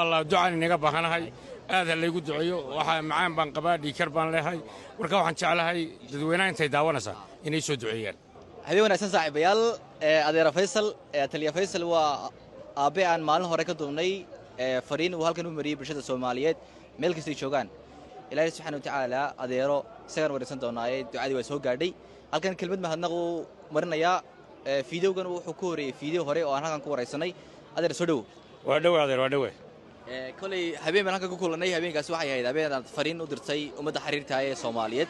الله دعاني نجا بخنا هاي هذا اللي يقول دعيو واحد معان بان قبادي كربان له هاي وركوا عن شعله هاي تدوينين تداونا سا إني شو دعيان هذي أنا سنسع بيال أدير فيصل تلي فيصل وأبي عن مال هركة دومني فرين وهالكنو مريب برشة الصوماليات ملك سيشوغان إلهي سبحانه وتعالى أديره سكر ورسنت وناي دعادي وسوق قاردي هالكن كلمة مهنغو مرنا يا فيديو كانوا حكوري فيديو هري وأنا كان كوري سناي أدير سودو ودوه كل حبيبي أنا كقول ناي حبيبي كسوح هاي حبيبي فرين ودرتي ومدى حرير تاعي صوماليات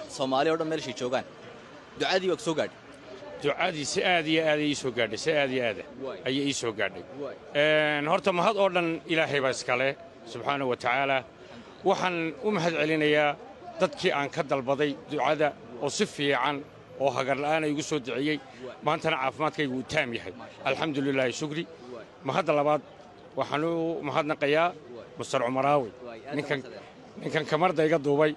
صومالي ورد ملك سيشوغان دعادي وسوق قاردي دعادي سأدي يسوع قاعد سأدي هذا أي يسوع قاعد نهارت ما هذا أردن إلهي بس كله سبحانه وتعالى وحن ومهد علينا يا تذكي عن كذا البضي دعاء وصفي عن وهجر الآن يقصوا دعية ما أنت نعرف ما تكي تام يحي الحمد لله شكري ما هذا لبعض وحنو ما هذا نقيا مستر عمراوي نكن كمرة يقضوا بي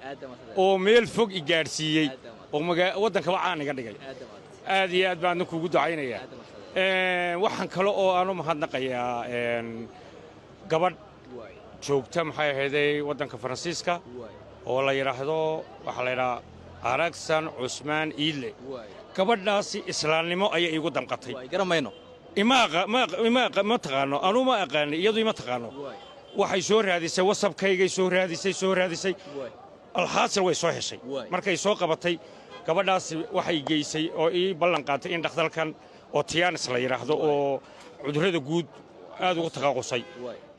وميل فوق إجارسية وما ودن كوعاني قد جاي aad baan kugu ducaynaya waxaan kale oo aanu mahadnaqayaa gabadh joogta maxay ahaydey wadanka Faransiiska oo la yiraahdo waxa la yiraahdaa Aragsan Usman Ile gabadhaasi islaamnimo ayay igu damqatay garamayno ma taqaano anu ma aqaan iyadu ma taqaano waxay soo raadisay WhatsApp-kayga soo raadisay alxaasil way soo heshay markay soo qabatay gabadhaasi waxay geysay oo ii ballan qaatay in dhakhtarkan oo Tiyaanis la yiraahdo oo cudurrada guud aad ugu taqaaqusay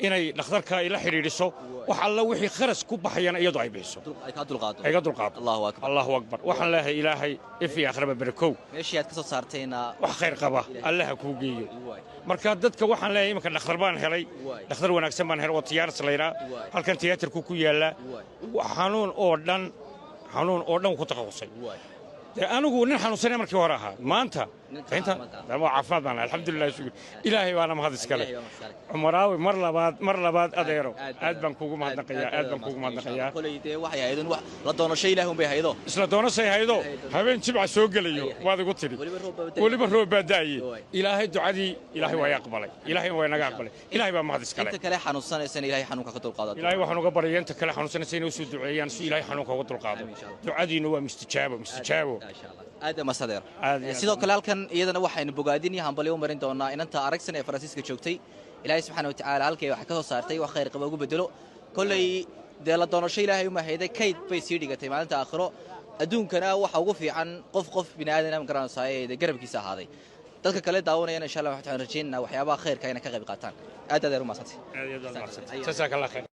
inay dhakhtarka ila xiriiriso wax alla wixii kharas ku baxayana iyadu ay bixiso ay ka dulqaato Allahu akbar waxaan leeyahay ilaahay ifi akhraba barakow meeshii aad ka soo saartayna wax khayr qaba Allah ku geeyo marka dadka waxaan leeyahay imka dhakhtar baan helay dhakhtar wanaagsan baan helay oo Tiyaanis la yiraahdo halkan tiyaatarku ku yaala xanuun oo dhan ku taqaaqusay أنا أقول نحن نصنع مركي وراها ما أنت ما عفوا الحمد لله شكر إلهي وأنا ما هذا السكالة عمراوي مر بعد أديره أدبن كوجو ما نقيا كل يدي واحد هيدون لا دونا شيء لهم بهيدو لا دونا شيء هيدو هبين تبع سوق ليو وهذا قلت لي ولي بروح بداي إلهي دعادي إلهي ويقبلي إلهي وينقبلي إلهي ما هذا السكالة أنت كله حنوصنا سنة إلهي حنوك كتر قاضي إلهي وحنوك بريء أنت كله حنوصنا سنة وسود دعيان إلهي حنوك كتر قاضي دعادي نوع مستجاب آدم مصدر sidoo kale halkan iyadana waxaynu bogaadin hanbali u marin doonaa inanta Aragsan ee Faransiiska joogtay Ilaahay subhanahu wa ta'ala halkay wax ka soo saartay wax khayr qaba ugu bedelo kulay deela doonasho Ilaahay uma hayday kayd bay sii dhigatay maalinta aakhiro adduunkana waxa ugu fiican qof bini'aadan ama garanayay garabkiisa ahaaday dadka kale daawanayna insha Allah waxaan rajaynaynaa waxyaabaha khayrka inay ka qayb qaataan aad u mahadsantahay jazakallahu khayr